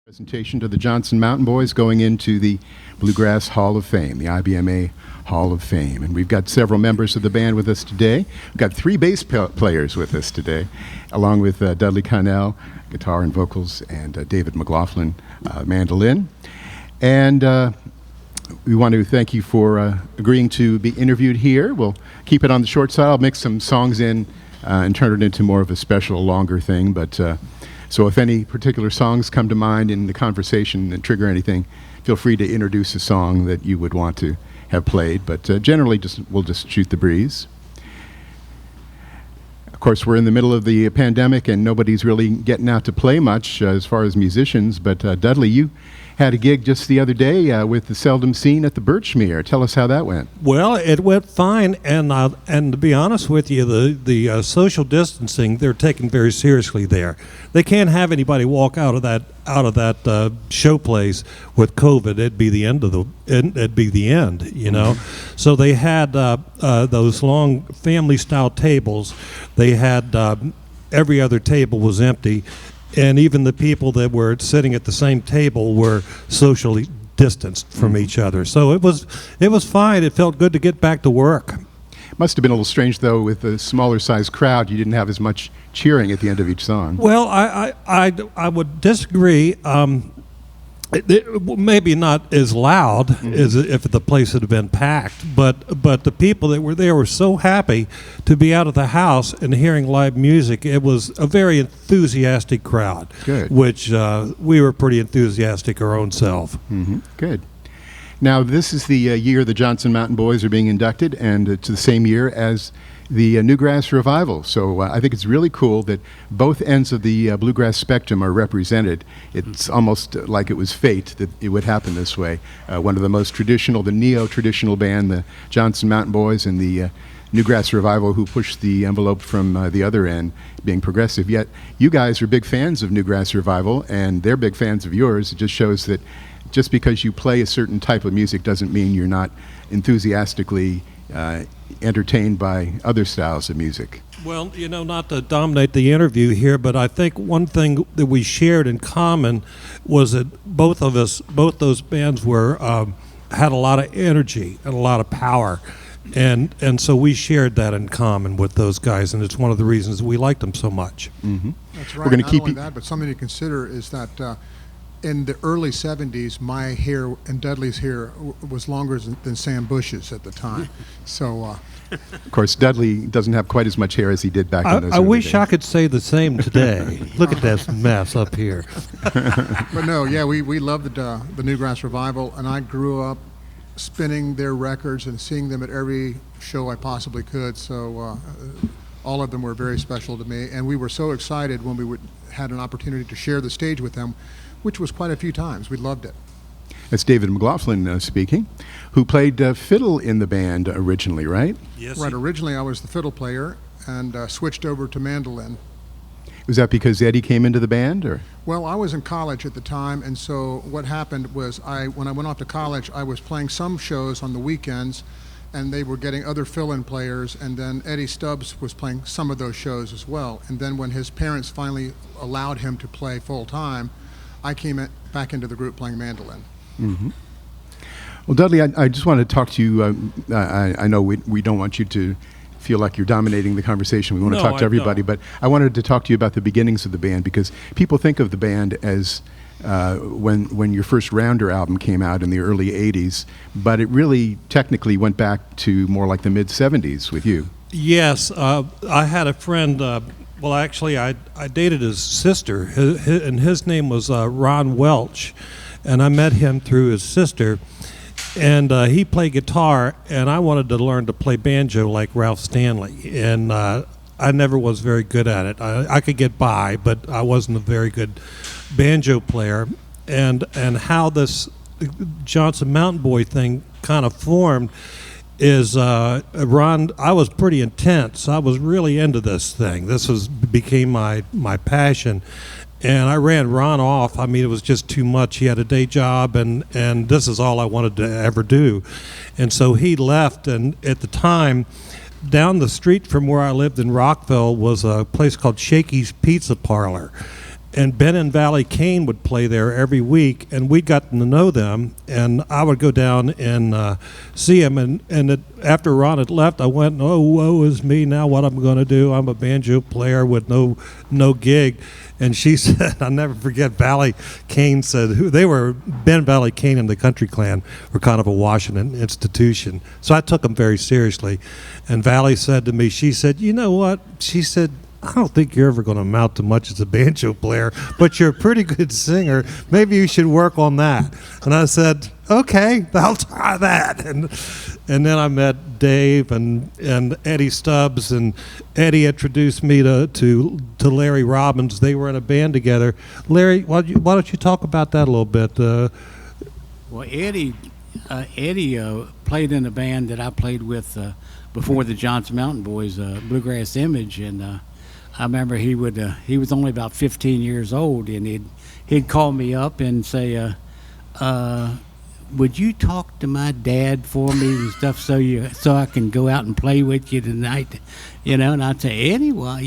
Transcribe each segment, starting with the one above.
Presentation to the Johnson Mountain Boys going into the Bluegrass Hall of Fame, the IBMA Hall of Fame. And we've got several members of the band with us today. We've got three bass players with us today, along with Dudley Connell, guitar and vocals, and David McLaughlin, mandolin. And we want to thank you for agreeing to be interviewed here. We'll keep it on the short side. I'll mix some songs in and turn it into more of a special, longer thing. But so if any particular songs come to mind in the conversation and trigger anything, feel free to introduce a song that you would want to have played. But generally, we'll just shoot the breeze. Of course, we're in the middle of the pandemic, and nobody's really getting out to play much as far as musicians. But Dudley, you had a gig just the other day with the Seldom Seen at the Birchmere. Tell us how that went. Well, it went fine, and to be honest with you, the social distancing they're taking very seriously there. They can't have anybody walk out of that show place with COVID. It'd be the end, you know. Mm-hmm. So they had those long family-style tables. They had every other table was empty. And even the people that were sitting at the same table were socially distanced from each other. So it was fine. It felt good to get back to work. Must have been a little strange, though, with the smaller size crowd. You didn't have as much cheering at the end of each song. Well, I would disagree. Maybe not as loud as if the place had been packed, but the people that were there were so happy to be out of the house and hearing live music. It was a very enthusiastic crowd. Good. Which we were pretty enthusiastic our own self. Mm-hmm. Good. Now, this is the year the Johnson Mountain Boys are being inducted, and it's the same year as the Newgrass Revival. So I think it's really cool that both ends of the bluegrass spectrum are represented. It's almost like it was fate that it would happen this way. One of the most traditional, the neo-traditional band, the Johnson Mountain Boys, and the Newgrass Revival, who pushed the envelope from the other end, being progressive. Yet you guys are big fans of Newgrass Revival, and they're big fans of yours. It just shows that just because you play a certain type of music doesn't mean you're not enthusiastically entertained by other styles of music. Well, you know, not to dominate the interview here, but I think one thing that we shared in common was that both those bands were had a lot of energy and a lot of power, and so we shared that in common with those guys, and it's one of the reasons we liked them so much. Mm-hmm. That's right. We're going to not keep only that, but something to consider is that in the early 70s, my hair and Dudley's hair was longer than Sam Bush's at the time. So, of course, Dudley doesn't have quite as much hair as he did back in those I early wish days. I could say the same today. Look at this mess up here. but no, yeah, we loved the Newgrass Revival, and I grew up spinning their records and seeing them at every show I possibly could. So all of them were very special to me, and we were so excited when we had an opportunity to share the stage with them, which was quite a few times. We loved it. That's David McLaughlin speaking, who played fiddle in the band originally, right? Yes. Right. Originally, I was the fiddle player and switched over to mandolin. Was that because Eddie came into the band, or? Well, I was in college at the time, and so what happened was when I went off to college, I was playing some shows on the weekends, and they were getting other fill-in players, and then Eddie Stubbs was playing some of those shows as well. And then when his parents finally allowed him to play full-time, I came back into the group playing mandolin. Mm-hmm. Well, Dudley, I just want to talk to you. I know we don't want you to feel like you're dominating the conversation. We want to talk to everybody, but I wanted to talk to you about the beginnings of the band, because people think of the band as when your first Rounder album came out in the early 80s, but it really technically went back to more like the mid-70s with you. Yes, I had a friend. Well, actually, I dated his sister, and his name was Ron Welch, and I met him through his sister, and he played guitar, and I wanted to learn to play banjo like Ralph Stanley, and I never was very good at it. I could get by, but I wasn't a very good banjo player, and how this Johnson Mountain Boy thing kind of formed is Ron. I was pretty intense. I was really into this thing. This became my passion, and I ran Ron off. I mean, it was just too much. He had a day job, and this is all I wanted to ever do, and so he left. And at the time, down the street from where I lived in Rockville was a place called Shakey's Pizza Parlor, and Ben and Valley Kane would play there every week, and we got to know them, and I would go down and see them, and after Ron had left, I went, oh, woe is me, now what I'm going to do? I'm a banjo player with no gig. And she said, I'll never forget, Valley Kane said, they were, Ben, Valley Kane and the Country Clan were kind of a Washington institution. So I took them very seriously. And Valley said to me, she said, you know what? She said, I don't think you're ever going to amount to much as a banjo player, but you're a pretty good singer. Maybe you should work on that. And I said, okay, I'll try that. And then I met Dave and Eddie Stubbs, and Eddie introduced me to Larry Robbins. They were in a band together. Larry, why don't you talk about that a little bit? Well, Eddie played in a band that I played with before the Johnson Mountain Boys, Bluegrass Image, and I remember he was only about 15 years old, and he'd call me up and say, would you talk to my dad for me and stuff so I can go out and play with you tonight? And I'd say, Eddie, well,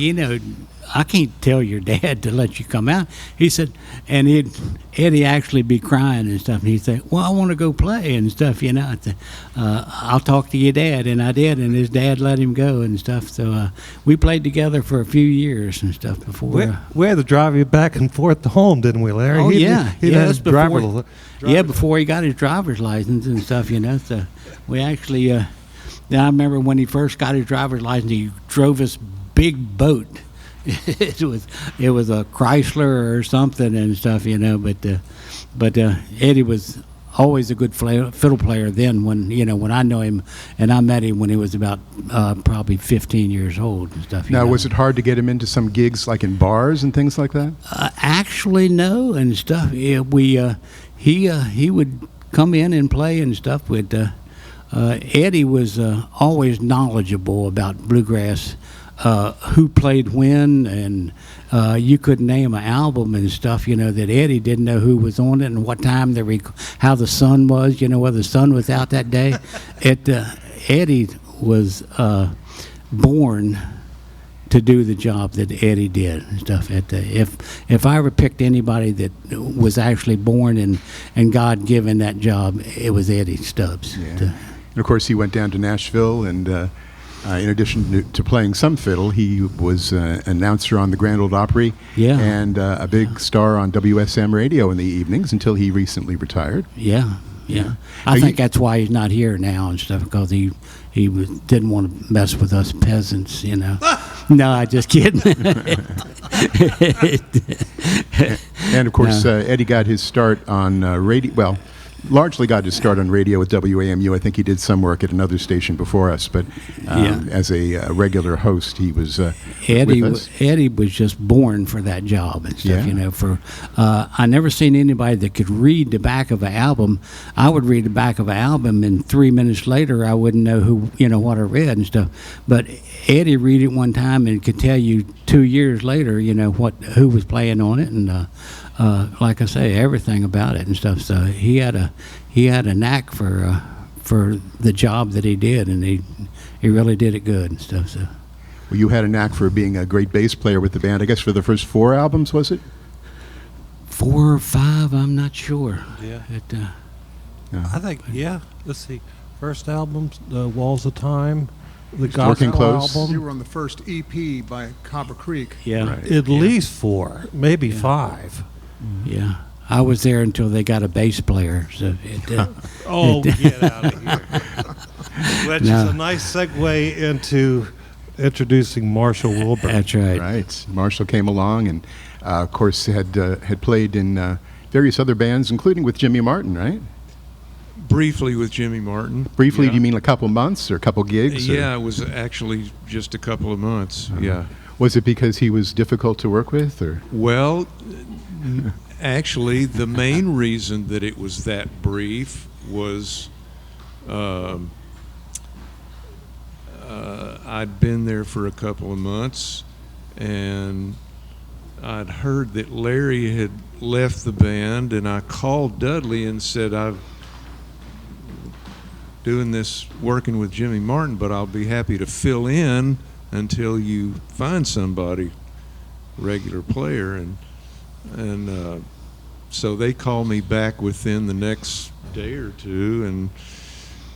I can't tell your dad to let you come out. He said, and Eddie actually be crying and stuff, and he'd say, well, I want to go play and stuff, I'd say, I'll talk to your dad, and I did, and his dad let him go and stuff. So we played together for a few years and stuff before. We had to drive you back and forth to home, didn't we, Larry? Oh, that's before he got his driver's license and stuff, So we actually, I remember when he first got his driver's license, he drove this big boat. It was a Chrysler or something and stuff, But Eddie was always a good fiddle player then. When I know him, and I met him when he was about probably 15 years old and stuff. Now, was it hard to get him into some gigs like in bars and things like that? Actually, no, and stuff. Yeah, he would come in and play and stuff. With Eddie was always knowledgeable about bluegrass. Who played when, and you could name an album and stuff, that Eddie didn't know who was on it and what time how the sun was, whether the sun was out that day. Eddie was born to do the job that Eddie did and stuff. If I ever picked anybody that was actually born and God given that job, it was Eddie Stubbs. Yeah. And of course, he went down to Nashville, and in addition to playing some fiddle, he was an announcer on the Grand Ole Opry, and a big star on WSM radio in the evenings until he recently retired. Yeah. I think that's why he's not here now and stuff, because he didn't want to mess with us peasants, No, I just kidding. And of course, Eddie got his start on radio. Well, largely got his start on radio with WAMU. I think he did some work at another station before us, but as a regular host, he was with us. Eddie was just born for that job and stuff. I never seen anybody that could read the back of an album. I would read the back of an album, and 3 minutes later, I wouldn't know what I read and stuff. But Eddie read it one time and could tell you 2 years later, who was playing on it, and like I say, everything about it and stuff. So he had a knack for the job that he did, and he really did it good and stuff. So. Well, you had a knack for being a great bass player with the band. I guess for the first 4 albums, was it? 4 or 5, I'm not sure. Yeah. I think Let's see. First album, The Walls of Time. The Working Close. album. You were on the first EP by Copper Creek. Yeah. Right. At least 4, maybe 5. Yeah. I was there until they got a bass player. So get out of here. Which is a nice segue into introducing Marshall Wilborn. That's right. Right. Marshall came along and, of course, had played in various other bands, including with Jimmy Martin, right? Briefly with Jimmy Martin. Briefly, do you mean a couple months or a couple gigs? Yeah, it was actually just a couple of months, yeah. Was it because he was difficult to work with, or? Well, actually, the main reason that it was that brief was I'd been there for a couple of months, and I'd heard that Larry had left the band, and I called Dudley and said, I'm doing this working with Jimmy Martin, but I'll be happy to fill in until you find somebody, regular player. And And so they called me back within the next day or two and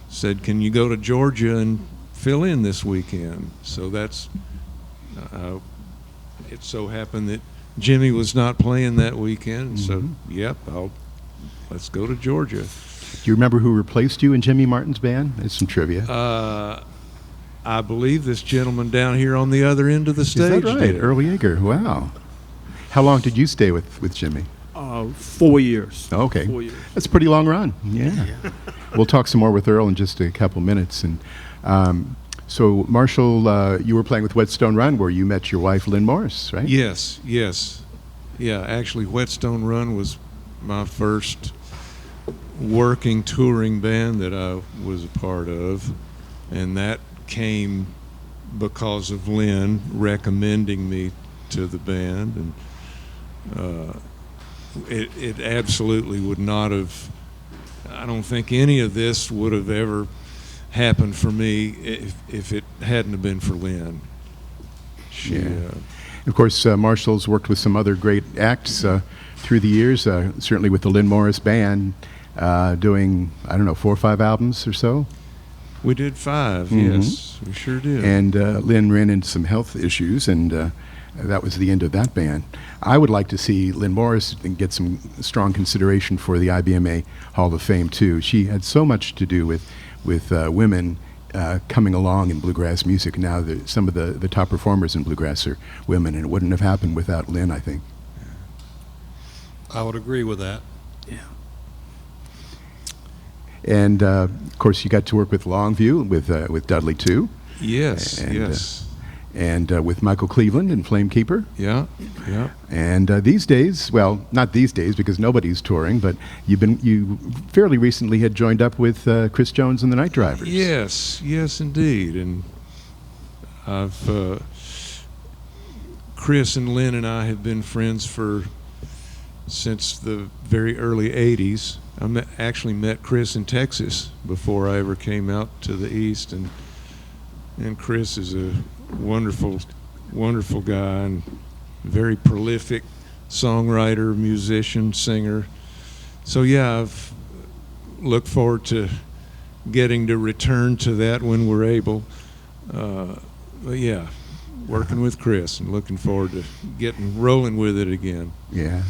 said, "Can you go to Georgia and fill in this weekend?" So that's it so happened that Jimmy was not playing that weekend, so yep, let's go to Georgia. Do you remember who replaced you in Jimmy Martin's band? There's some trivia. I believe this gentleman down here on the other end of the stage. Is that right? did. Earl Yager. Wow. How long did you stay with Jimmy? 4 years. Okay. 4 years. That's a pretty long run. Yeah. We'll talk some more with Earl in just a couple minutes. And so, Marshall, you were playing with Whetstone Run, where you met your wife, Lynn Morris, right? Yes. Yeah, actually, Whetstone Run was my first working touring band that I was a part of, and that came because of Lynn recommending me to the band, and it absolutely would not have, I don't think any of this would have ever happened for me if it hadn't have been for Lynn. Of course, Marshall's worked with some other great acts through the years, certainly with the Lynn Morris Band, doing, 4 or 5 albums or so. We did 5, yes, we sure did. And Lynn ran into some health issues, and that was the end of that band. I would like to see Lynn Morris get some strong consideration for the IBMA Hall of Fame, too. She had so much to do with women coming along in bluegrass music. Now some of the top performers in bluegrass are women, and it wouldn't have happened without Lynn, I think. I would agree with that. Yeah. And of course, you got to work with Longview, with Dudley too. Yes, And, yes. And with Michael Cleveland and Flamekeeper. Yeah. And these days, well, not these days because nobody's touring, but you fairly recently had joined up with Chris Jones and the Night Drivers. Yes, indeed. And Chris and Lynn and I have been friends since the very early 80s. I actually met Chris in Texas before I ever came out to the East, and Chris is a wonderful guy and very prolific songwriter, musician, singer. So yeah, I've looked forward to getting to return to that when we're able. But yeah, working with Chris and looking forward to getting rolling with it again. Yeah.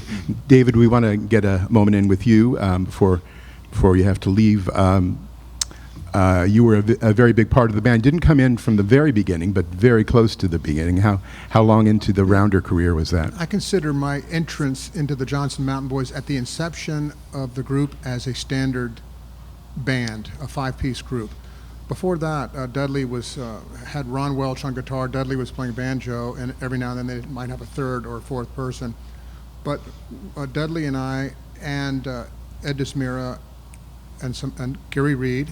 David, we want to get a moment in with you before you have to leave. You were a very big part of the band. Didn't come in from the very beginning, but very close to the beginning. How long into the Rounder career was that? I consider my entrance into the Johnson Mountain Boys at the inception of the group as a standard band, a 5-piece group. Before that, Dudley had Ron Welch on guitar. Dudley was playing banjo, and every now and then they might have a third or a fourth person. But Dudley and I and Ed Desmira and Gary Reed,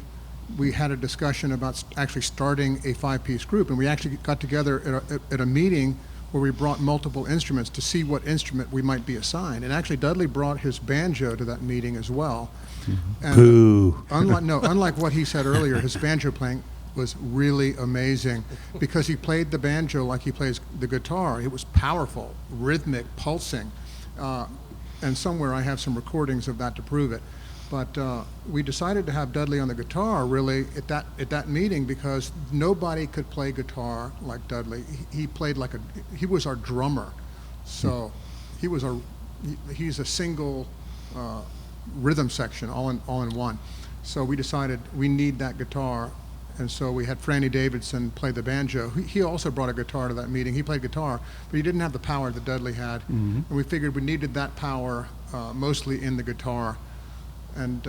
we had a discussion about actually starting a 5-piece group, and we actually got together at a meeting where we brought multiple instruments to see what instrument we might be assigned. And actually, Dudley brought his banjo to that meeting as well. And Boo. Unlike what he said earlier, his banjo playing was really amazing because he played the banjo like he plays the guitar. It was powerful, rhythmic, pulsing. And somewhere I have some recordings of that to prove it. But we decided to have Dudley on the guitar really at that meeting because nobody could play guitar like Dudley. He played he was our drummer. So he's a single rhythm section all in one. So we decided we need that guitar, and so we had Franny Davidson play the banjo. He also brought a guitar to that meeting. He played guitar, but he didn't have the power that Dudley had. And we figured we needed that power mostly in the guitar. And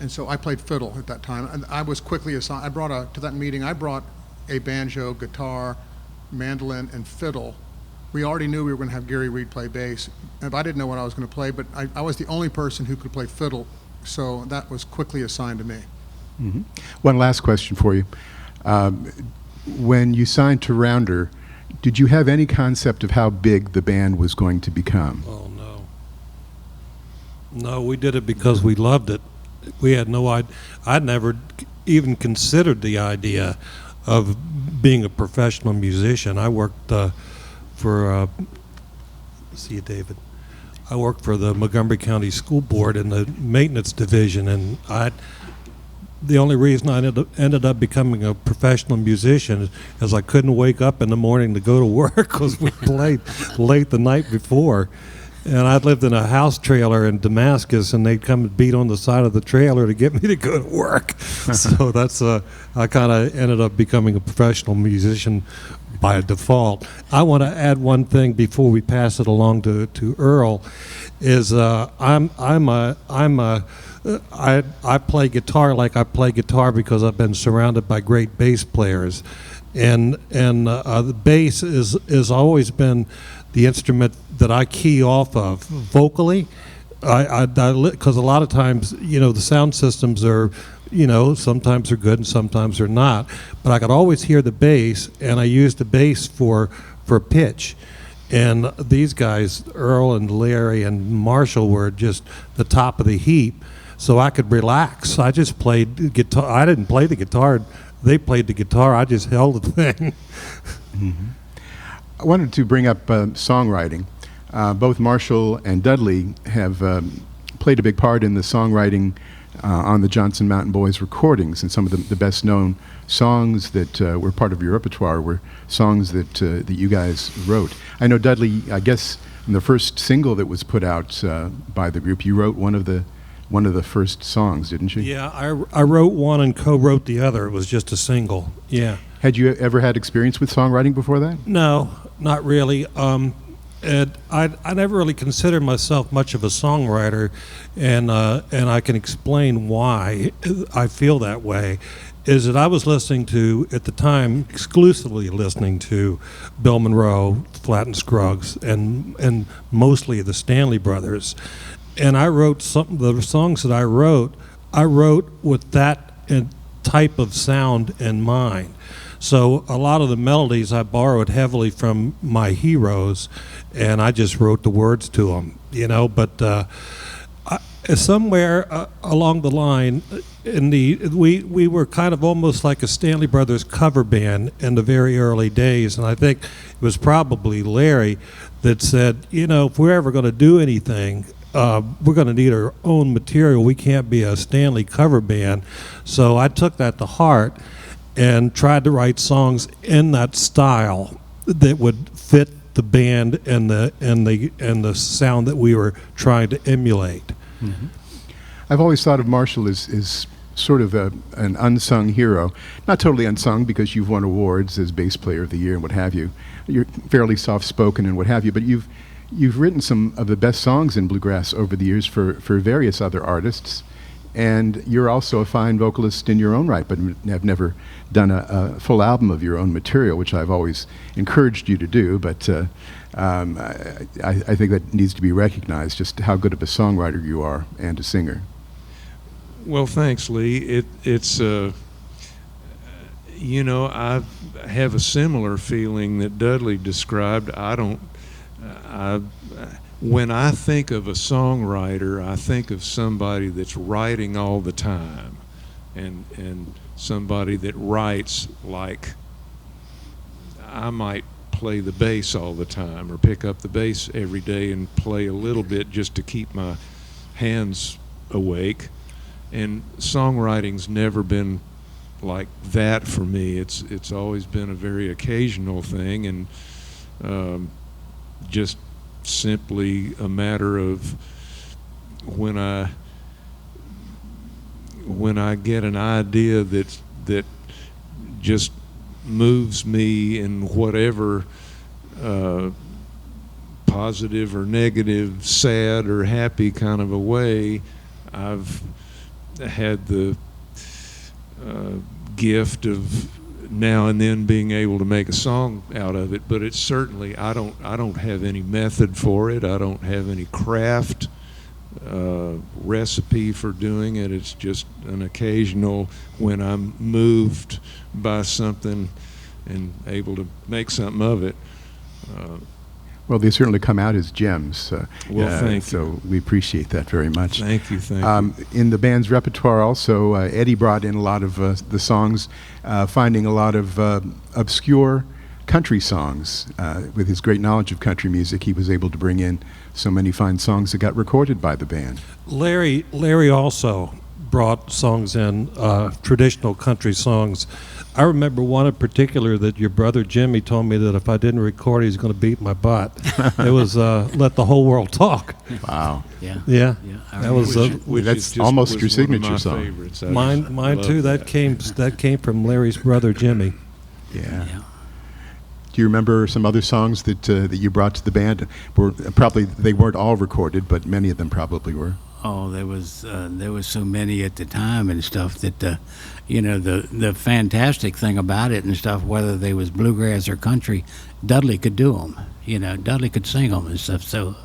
so I played fiddle at that time. And I was quickly assigned. To that meeting, I brought a banjo, guitar, mandolin, and fiddle. We already knew we were going to have Gary Reed play bass. And I didn't know what I was going to play, but I was the only person who could play fiddle, so that was quickly assigned to me. Mm-hmm. One last question for you. When you signed to Rounder, did you have any concept of how big the band was going to become? Oh, no. No, we did it because we loved it. We had no idea. I'd never even considered the idea of being a professional musician. I worked for See you, David. I work for the Montgomery County School Board in the maintenance division, and the only reason I ended up becoming a professional musician is I couldn't wake up in the morning to go to work because we played late the night before. And I lived in a house trailer in Damascus, and they'd come and beat on the side of the trailer to get me to go to work. So that's I kind of ended up becoming a professional musician by default. I want to add one thing before we pass it along to Earl. Is I play guitar like I play guitar because I've been surrounded by great bass players, and the bass is always been the instrument that I key off of vocally. Because a lot of times, the sound systems are, sometimes they're good and sometimes they're not. But I could always hear the bass, and I use the bass for pitch. And these guys, Earl and Larry and Marshall, were just the top of the heap, so I could relax. I just played the guitar. I didn't play the guitar. They played the guitar. I just held the thing. Mm-hmm. I wanted to bring up songwriting. Both Marshall and Dudley have played a big part in the songwriting on the Johnson Mountain Boys recordings, and some of the best known songs that were part of your repertoire were songs that you guys wrote. I know Dudley, I guess in the first single that was put out by the group, you wrote one of the first songs, didn't you? Yeah, I wrote one and co-wrote the other. It was just a single. Yeah. Had you ever had experience with songwriting before that? No, not really. And I never really considered myself much of a songwriter, and I can explain why I feel that way. Is that I was listening to, at the time, exclusively listening to Bill Monroe, Flatt and Scruggs, and mostly the Stanley Brothers. And I wrote the songs that I wrote with that type of sound in mind. So a lot of the melodies I borrowed heavily from my heroes, and I just wrote the words to them, But somewhere along the line, we were kind of almost like a Stanley Brothers cover band in the very early days, and I think it was probably Larry that said, if we're ever going to do anything, we're going to need our own material. We can't be a Stanley cover band. So I took that to heart and tried to write songs in that style that would fit the band and the sound that we were trying to emulate. Mm-hmm. I've always thought of Marshall as sort of an unsung hero. Not totally unsung because you've won awards as bass player of the year and what have you. You're fairly soft-spoken and what have you, but you've written some of the best songs in bluegrass over the years for various other artists. And you're also a fine vocalist in your own right, but have never done a full album of your own material, which I've always encouraged you to do. But I think that needs to be recognized, just how good of a songwriter you are and a singer. Well, thanks, Lee. It's I have a similar feeling that Dudley described. When I think of a songwriter, I think of somebody that's writing all the time, and somebody that writes like I might play the bass all the time or pick up the bass every day and play a little bit just to keep my hands awake. And songwriting's never been like that for me. It's always been a very occasional thing, and just simply a matter of when I get an idea that just moves me in whatever positive or negative, sad or happy kind of a way. I've had the gift of now and then being able to make a song out of it, but it's certainly I don't have any method for it. I don't have any craft recipe for doing it. It's just an occasional when I'm moved by something and able to make something of it. Well, they certainly come out as gems. Well, thank you. So we appreciate that very much. Thank you, thank you. In the band's repertoire also, Eddie brought in a lot of the songs, finding a lot of obscure country songs. With his great knowledge of country music, he was able to bring in so many fine songs that got recorded by the band. Larry also brought songs in, traditional country songs. I remember one in particular that your brother Jimmy told me that if I didn't record, he was going to beat my butt. It was "Let the Whole World Talk." Wow. Yeah. Yeah, I that was That's almost your signature song. Favorites. mine too. That came from Larry's brother Jimmy. Yeah. Do you remember some other songs that that you brought to the band? Probably they weren't all recorded, but many of them probably were. Oh, there was so many at the time and stuff that, you know, the fantastic thing about it and stuff, whether they was bluegrass or country, Dudley could do them. You know, Dudley could sing them and stuff. So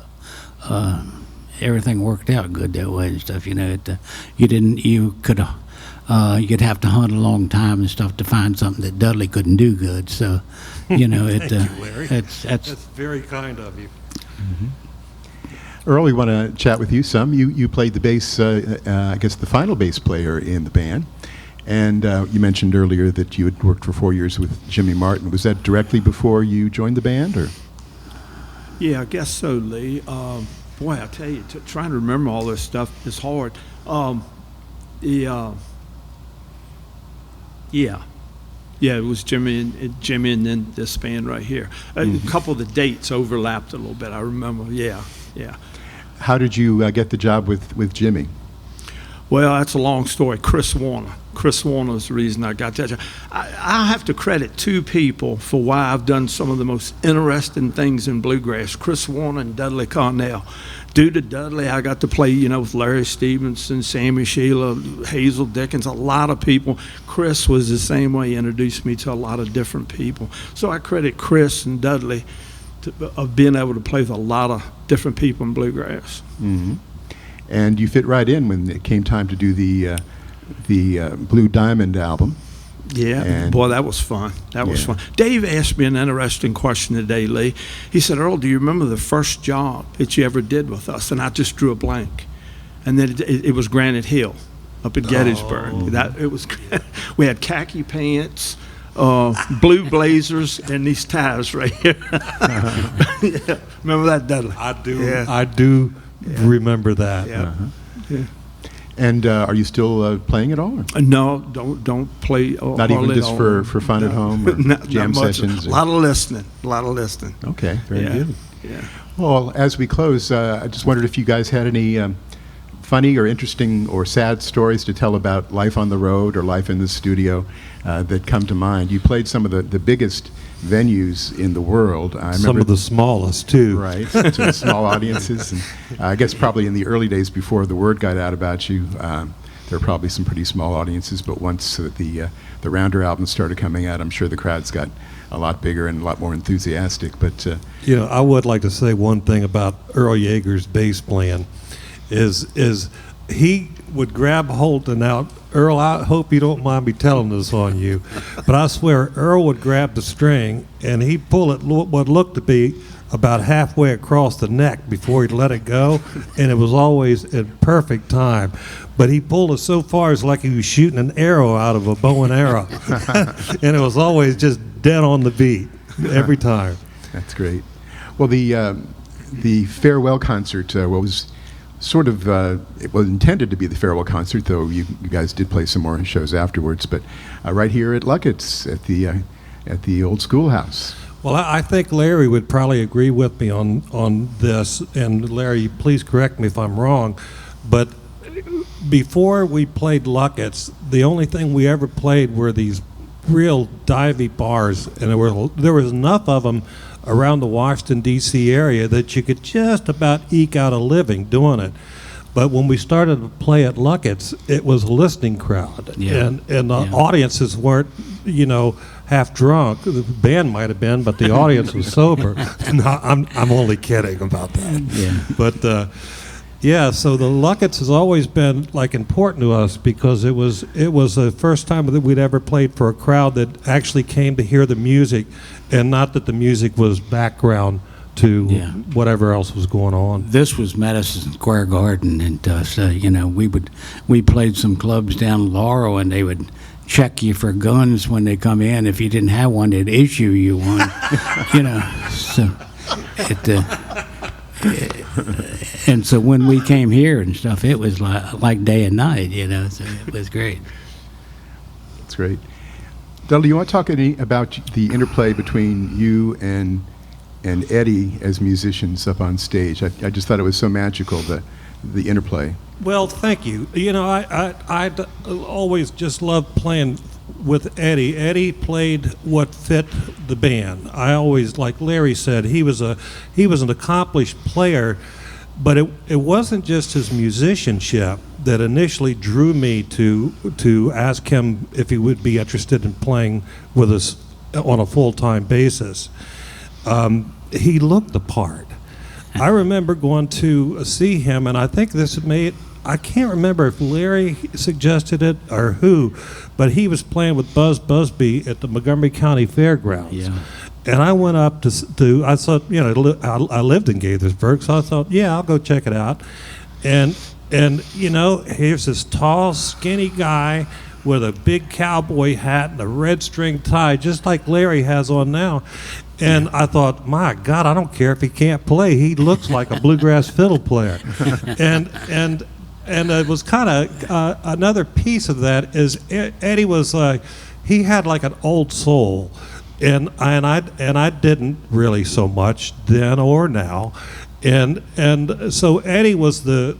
everything worked out good that way and stuff. You know, you'd have to hunt a long time and stuff to find something that Dudley couldn't do good. So, you know, Thank you, Larry. That's very kind of you. Earl, we want to chat with you some. You played the bass, I guess the final bass player in the band. And you mentioned earlier that you had worked for 4 years with Jimmy Martin. Was that directly before you joined the band, or? Yeah, I guess so, Lee. Boy, I tell you, trying to remember all this stuff is hard. Yeah, it was Jimmy and then this band right here. A couple of the dates overlapped a little bit, I remember. Yeah. How did you get the job with Jimmy? Well, that's a long story. Chris Warner is the reason I got that job. I have to credit two people for why I've done some of the most interesting things in bluegrass, Chris Warner and Dudley Connell. Due to Dudley, I got to play, you know, with Larry Stevenson, Sammy Sheila, Hazel Dickens, a lot of people. Chris was the same way. He introduced me to a lot of different people. So I credit Chris and Dudley of being able to play with a lot of different people in bluegrass. Mm-hmm. And you fit right in when it came time to do the Blue Diamond album. Yeah, and boy, that was fun. That was fun. Dave asked me an interesting question today, Lee. He said, Earl, do you remember the first job that you ever did with us? And I just drew a blank. And then it was Granite Hill up in Gettysburg. We had khaki pants, blue blazers, and these ties right here. Yeah. Remember that, Dudley? I do. Yeah. I do remember that. Yeah. Yeah. And are you still playing at all? Or? No, don't play. Not even just for fun at home or jam not much. sessions? A lot of listening. Okay, very good. Yeah. Well, as we close, I just wondered if you guys had any funny or interesting or sad stories to tell about life on the road or life in the studio that come to mind. You played some of the biggest venues in the world. I remember Some of the smallest, too. Right, to small audiences. And I guess probably in the early days before the word got out about you, there were probably some pretty small audiences, but once the Rounder album started coming out, I'm sure the crowds got a lot bigger and a lot more enthusiastic. But You know, I would like to say one thing about Earl Yager's bass playing is he would grab Holton out. Earl, I hope you don't mind me telling this on you, but I swear Earl would grab the string and he'd pull it what looked to be about halfway across the neck before he'd let it go, and it was always in perfect time. But he pulled it so far it's like he was shooting an arrow out of a bow and arrow, and it was always just dead on the beat every time. that's great. Well, the farewell concert was sort of, it was intended to be the farewell concert, though you guys did play some more shows afterwards, but right here at Lucketts at the Old Schoolhouse. Well, I think Larry would probably agree with me on this, and Larry, please correct me if I'm wrong, but before we played Lucketts, the only thing we ever played were these real divey bars, and there was enough of them around the Washington, D.C. area that you could just about eke out a living doing it. But when we started to play at Lucketts, it was a listening crowd, and the audiences weren't, you know, half drunk. The band might have been, but the audience was sober. No, I'm only kidding about that. Yeah. But so the Lucketts has always been like important to us because it was the first time that we'd ever played for a crowd that actually came to hear the music, and not that the music was background to whatever else was going on. This was Madison Square Garden, and so you know we played some clubs down Laurel, and they would check you for guns when they come in. If you didn't have one, they'd issue you one. You know, so and so when we came here and stuff, it was like day and night. You know, so it was great. That's great. Dudley, you want to talk about the interplay between you and Eddie as musicians up on stage? I just thought it was so magical, the interplay. Well, thank you. You know, I always just loved playing with Eddie. Eddie played what fit the band. I always, like Larry said, he was an accomplished player, but it wasn't just his musicianship that initially drew me to ask him if he would be interested in playing with us on a full-time basis. He looked the part. I remember going to see him, and I think I can't remember if Larry suggested it or who, but he was playing with Buzz Busby at the Montgomery County Fairgrounds. Yeah. And I went up to I thought, you know, I lived in Gaithersburg, so I thought, yeah, I'll go check it out. And you know, here's this tall, skinny guy with a big cowboy hat and a red string tie, just like Larry has on now. And I thought, my God, I don't care if he can't play. He looks like a bluegrass fiddle player. And it was kind of another piece of that is Eddie was he had like an old soul, and I didn't really so much then or now, and so Eddie was the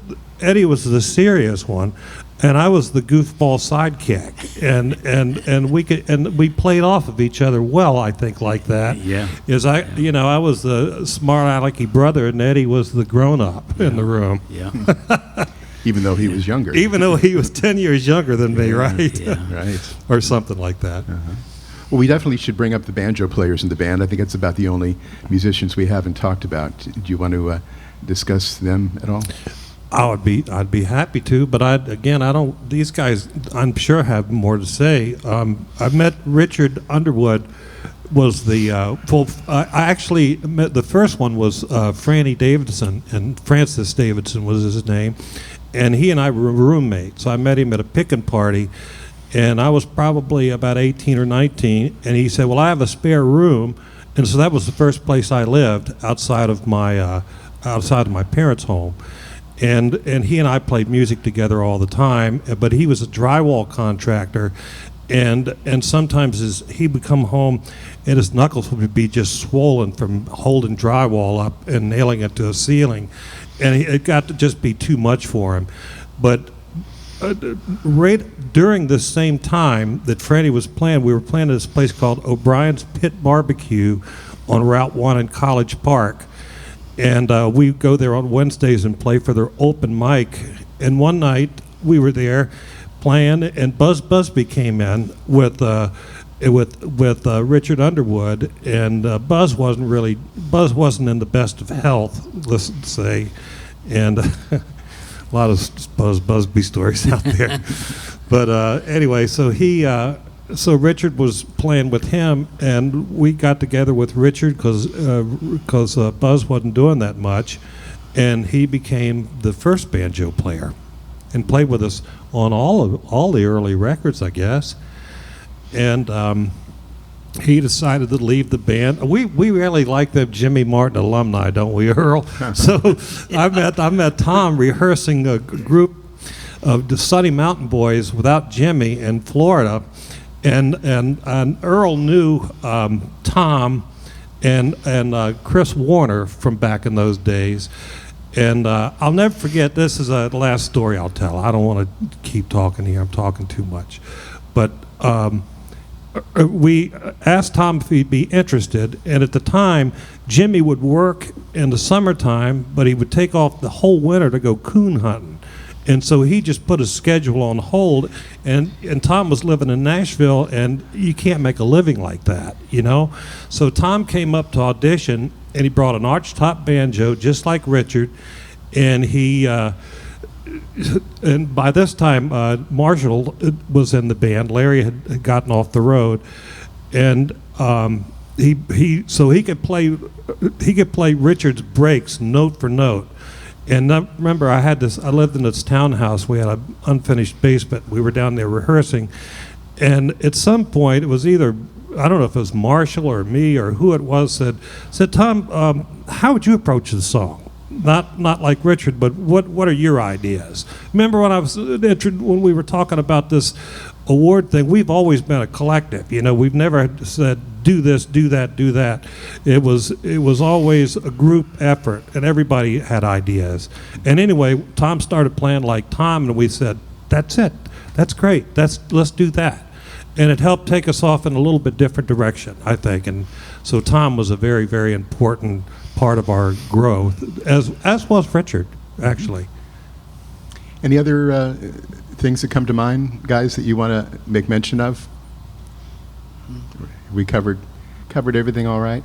serious one, and I was the goofball sidekick, and we played off of each other well, I think, like that. Yeah. I was the smart alecky brother, and Eddie was the grown up in the room. Yeah. Even though he was younger. Even though he was 10 years younger than me, right? Yeah. Right. Or something like that. Well, we definitely should bring up the banjo players in the band. I think it's about the only musicians we haven't talked about. Do you want to discuss them at all? I'd be happy to, but these guys, I'm sure, have more to say. I met Richard Underwood. Was the I actually met, the first one was Franny Davidson, and Francis Davidson was his name, and he and I were roommates. I met him at a pickin' party, and I was probably about 18 or 19, and he said, well, I have a spare room, and so that was the first place I lived outside of my parents' home. And he and I played music together all the time, but he was a drywall contractor, and sometimes he would come home and his knuckles would be just swollen from holding drywall up and nailing it to a ceiling, and it got to just be too much for him. But right during the same time that Freddie was playing, we were playing at this place called O'Brien's Pit Barbecue on Route 1 in College Park. And we go there on Wednesdays and play for their open mic. And one night we were there playing, and Buzz Busby came in with Richard Underwood, and Buzz wasn't in the best of health, let's say, and a lot of Buzz Busby stories out there. But anyway, so So Richard was playing with him, and we got together with Richard because Buzz wasn't doing that much, and he became the first banjo player, and played with us on all the early records, I guess. And he decided to leave the band. We really like the Jimmy Martin alumni, don't we, Earl? So I met Tom rehearsing a group of the Sunny Mountain Boys without Jimmy in Florida. And Earl knew Tom and Chris Warner from back in those days. And I'll never forget, this is the last story I'll tell. I don't want to keep talking here. I'm talking too much. But we asked Tom if he'd be interested. And at the time, Jimmy would work in the summertime, but he would take off the whole winter to go coon hunting. And so he just put his schedule on hold, and Tom was living in Nashville, and you can't make a living like that, you know? So Tom came up to audition, and he brought an arch-top banjo, just like Richard, and and by this time, Marshall was in the band. Larry had gotten off the road, and he could play Richard's breaks note for note. And remember, I lived in this townhouse. We had an unfinished basement. We were down there rehearsing, And at some point, it was either, I don't know if it was Marshall or me or who it was, said Tom, how would you approach the song? Not like Richard, but what are your ideas? Remember when we were talking about this award thing, we've always been a collective. We've never said do this, do that, do that. It was always a group effort, and everybody had ideas. And anyway, Tom started playing like Tom, and we said, that's it. That's great. Let's do that. And it helped take us off in a little bit different direction, I think. And so Tom was a very, very important part of our growth, as was Richard, actually. Any other things that come to mind, guys, that you want to make mention of? We covered everything all right?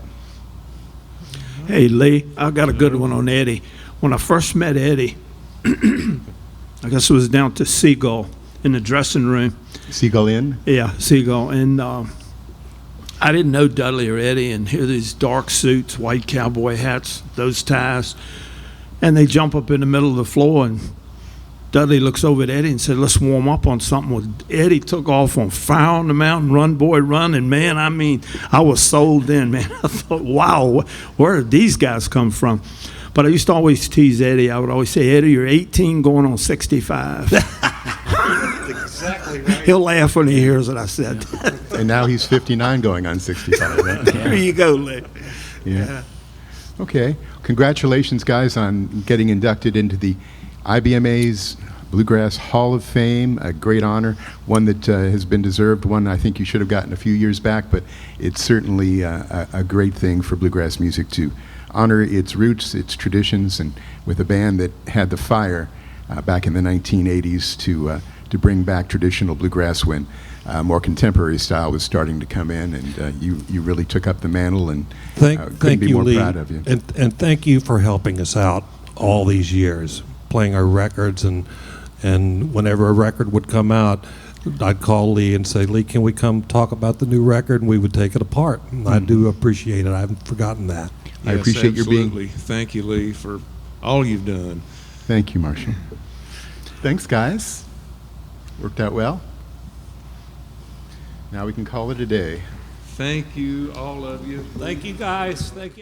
Hey, Lee, I got a good one on Eddie. When I first met Eddie, I guess it was down to Seagull in the dressing room. Seagull Inn? Yeah, Seagull. And I didn't know Dudley or Eddie, and here these dark suits, white cowboy hats, those ties, and they jump up in the middle of the floor, and Dudley looks over at Eddie and said, let's warm up on something. Well, Eddie took off on Fire on the Mountain, Run Boy Run, and man, I was sold in, man. I thought, wow, where did these guys come from? But I used to always tease Eddie. I would always say, Eddie, you're 18 going on 65. Exactly right. He'll laugh when he hears what I said. And now he's 59 going on 65, right? There you go, Lee. Yeah. Okay. Congratulations, guys, on getting inducted into the IBMA's Bluegrass Hall of Fame. A great honor, one that has been deserved, one I think you should have gotten a few years back, but it's certainly a great thing for bluegrass music to honor its roots, its traditions, and with a band that had the fire back in the 1980s to bring back traditional bluegrass when more contemporary style was starting to come in, and you really took up the mantle, and couldn't thank be you, more Lee. proud of you. And thank you for helping us out all these years, playing our records, and whenever a record would come out, I'd call Lee and say, Lee, can we come talk about the new record? And we would take it apart. And I do appreciate it. I haven't forgotten that. I Yes, appreciate your being. absolutely. Thank you, Lee, for all you've done. Thank you, Marshall. Thanks, guys. Worked out well. Now we can call it a day. Thank you, all of you. Thank you, guys. Thank you.